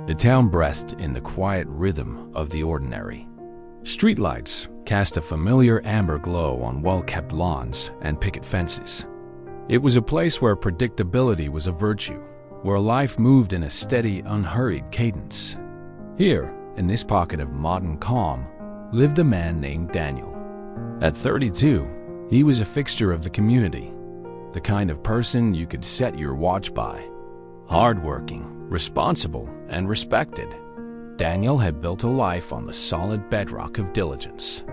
The town breathed in the quiet rhythm of the ordinary. Streetlights cast a familiar amber glow on well-kept lawns and picket fences. It was a place where predictability was a virtue, where life moved in a steady, unhurried cadence. Here, in this pocket of modern calm, lived a man named Daniel. At 32, he was a fixture of the community, the kind of person you could set your watch by. Hardworking, responsible, and respected, Daniel had built a life on the solid bedrock of diligence.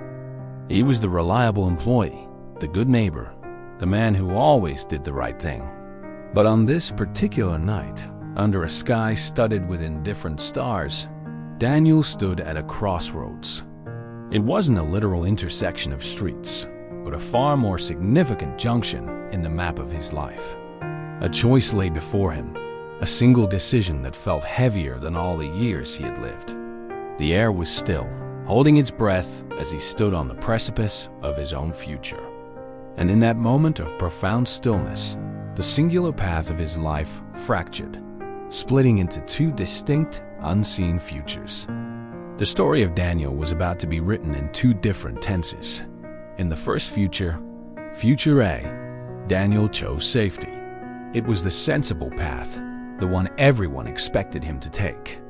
He was the reliable employee, the good neighbor, the man who always did the right thing. But on this particular night, under a sky studded with indifferent stars, Daniel stood at a crossroads. It wasn't a literal intersection of streets, but a far more significant junction in the map of his life. A choice lay before him, a single decision that felt heavier than all the years he had lived. The air was still, holding its breath as he stood on the precipice of his own future. And in that moment of profound stillness, the singular path of his life fractured, splitting into two distinct, unseen futures. The story of Daniel was about to be written in two different tenses. In the first future, Future A, Daniel chose safety. It was the sensible path, the one everyone expected him to take.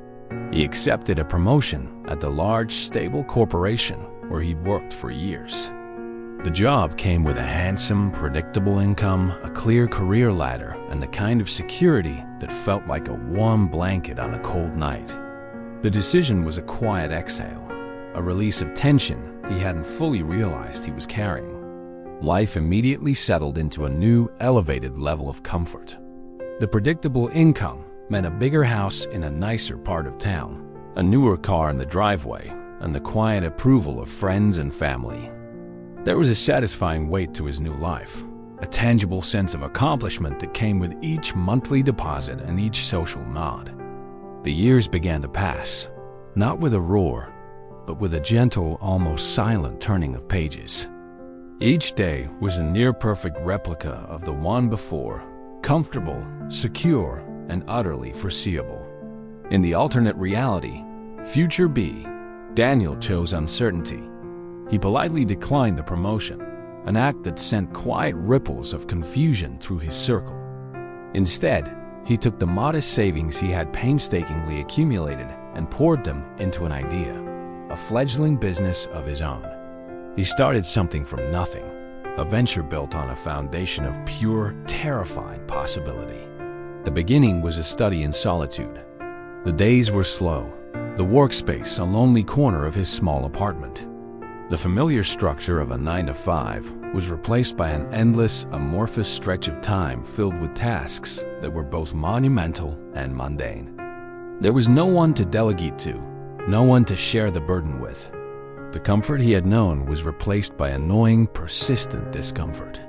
He accepted a promotion at the large, stable corporation where he'd worked for years. The job came with a handsome, predictable income, a clear career ladder, and the kind of security that felt like a warm blanket on a cold night. The decision was a quiet exhale, a release of tension he hadn't fully realized he was carrying. Life immediately settled into a new, elevated level of comfort. The predictable income meant a bigger house in a nicer part of town, a newer car in the driveway, and the quiet approval of friends and family. There was a satisfying weight to his new life, a tangible sense of accomplishment that came with each monthly deposit and each social nod. The years began to pass, not with a roar, but with a gentle, almost silent turning of pages. Each day was a near-perfect replica of the one before, comfortable, secure, and utterly foreseeable. In the alternate reality, Future B, Daniel chose uncertainty. He politely declined the promotion, an act that sent quiet ripples of confusion through his circle. Instead, he took the modest savings he had painstakingly accumulated and poured them into an idea, a fledgling business of his own. He started something from nothing, a venture built on a foundation of pure, terrifying possibility. The beginning was a study in solitude. The days were slow, the workspace a lonely corner of his small apartment. The familiar structure of a 9-to-5 was replaced by an endless, amorphous stretch of time filled with tasks that were both monumental and mundane. There was no one to delegate to, no one to share the burden with. The comfort he had known was replaced by annoying, persistent discomfort.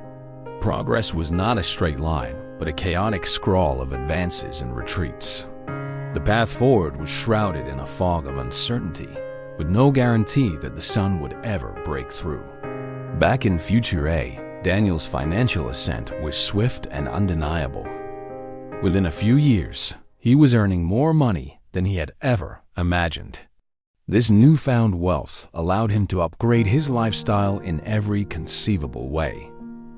Progress was not a straight line, but a chaotic scrawl of advances and retreats. The path forward was shrouded in a fog of uncertainty, with no guarantee that the sun would ever break through. Back in Future A, Daniel's financial ascent was swift and undeniable. Within a few years, he was earning more money than he had ever imagined. This newfound wealth allowed him to upgrade his lifestyle in every conceivable way.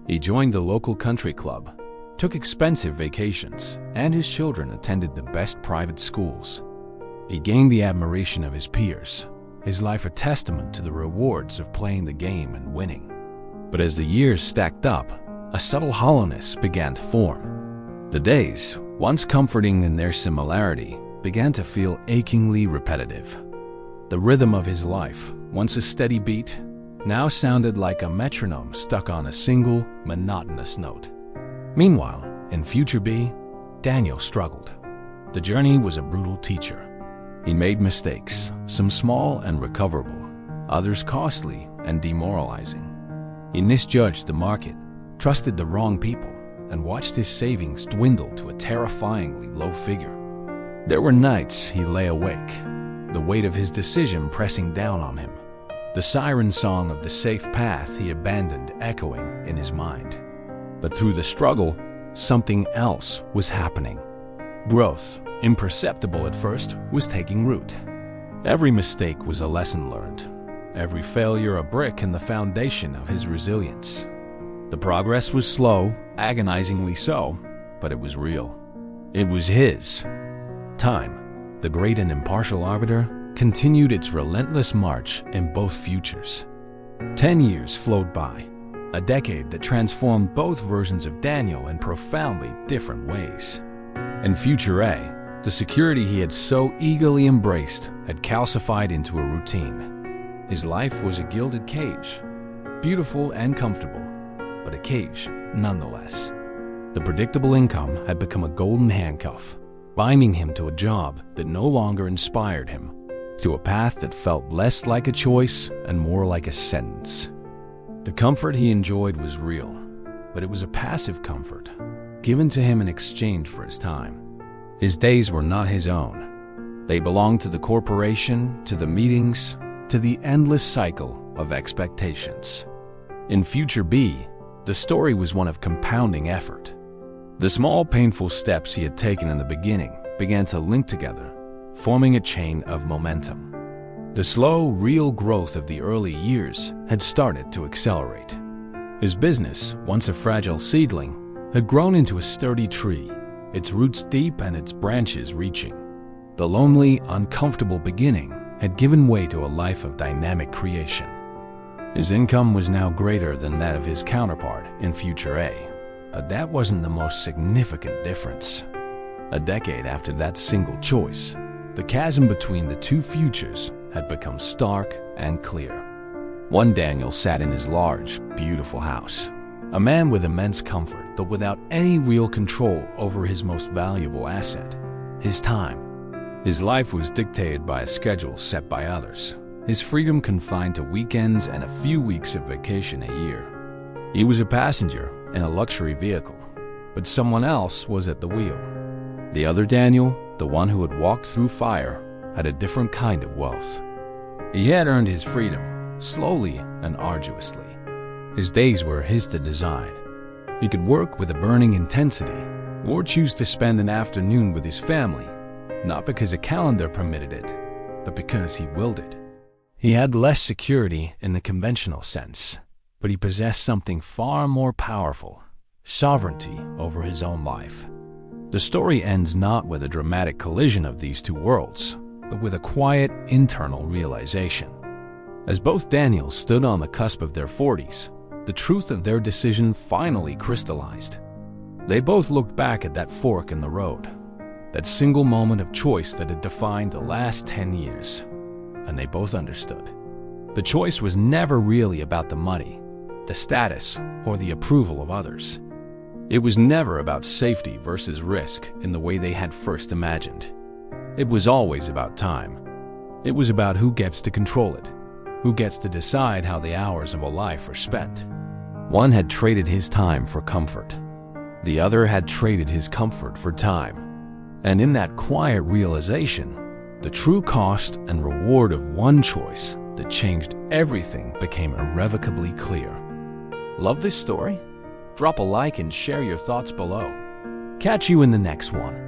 He joined the local country club, took expensive vacations, and his children attended the best private schools. He gained the admiration of his peers, his life a testament to the rewards of playing the game and winning. But as the years stacked up, a subtle hollowness began to form. The days, once comforting in their similarity, began to feel achingly repetitive. The rhythm of his life, once a steady beat, now sounded like a metronome stuck on a single, monotonous note. Meanwhile, in Future B, Daniel struggled. The journey was a brutal teacher. He made mistakes, some small and recoverable, others costly and demoralizing. He misjudged the market, trusted the wrong people, and watched his savings dwindle to a terrifyingly low figure. There were nights he lay awake, the weight of his decision pressing down on him, the siren song of the safe path he abandoned echoing in his mind. But through the struggle, something else was happening. Growth, imperceptible at first, was taking root. Every mistake was a lesson learned, every failure a brick in the foundation of his resilience. The progress was slow, agonizingly so, but it was real. It was his. Time, the great and impartial arbiter, continued its relentless march in both futures. 10 years flowed by, a decade that transformed both versions of Daniel in profoundly different ways. In Future A, the security he had so eagerly embraced had calcified into a routine. His life was a gilded cage, beautiful and comfortable, but a cage nonetheless. The predictable income had become a golden handcuff, binding him to a job that no longer inspired him, to a path that felt less like a choice and more like a sentence. The comfort he enjoyed was real, but it was a passive comfort, given to him in exchange for his time. His days were not his own. They belonged to the corporation, to the meetings, to the endless cycle of expectations. In Future B, the story was one of compounding effort. The small, painful steps he had taken in the beginning began to link together, forming a chain of momentum. The slow, real growth of the early years had started to accelerate. His business, once a fragile seedling, had grown into a sturdy tree, its roots deep and its branches reaching. The lonely, uncomfortable beginning had given way to a life of dynamic creation. His income was now greater than that of his counterpart in Future A, but that wasn't the most significant difference. A decade after that single choice, the chasm between the two futures had become stark and clear. One Daniel sat in his large, beautiful house, a man with immense comfort, but without any real control over his most valuable asset, his time. His life was dictated by a schedule set by others, his freedom confined to weekends and a few weeks of vacation a year. He was a passenger in a luxury vehicle, but someone else was at the wheel. The other Daniel, the one who had walked through fire, had a different kind of wealth. He had earned his freedom, slowly and arduously. His days were his to design. He could work with a burning intensity, or choose to spend an afternoon with his family, not because a calendar permitted it, but because he willed it. He had less security in the conventional sense, but he possessed something far more powerful: sovereignty over his own life. The story ends not with a dramatic collision of these two worlds, but with a quiet internal realization. As both Daniels stood on the cusp of their 40s, the truth of their decision finally crystallized. They both looked back at that fork in the road, that single moment of choice that had defined the last 10 years, and they both understood. The choice was never really about the money, the status, or the approval of others. It was never about safety versus risk in the way they had first imagined. It was always about time. It was about who gets to control it, who gets to decide how the hours of a life are spent. One had traded his time for comfort. The other had traded his comfort for time. And in that quiet realization, the true cost and reward of one choice that changed everything became irrevocably clear. Love this story? Drop a like and share your thoughts below. Catch you in the next one.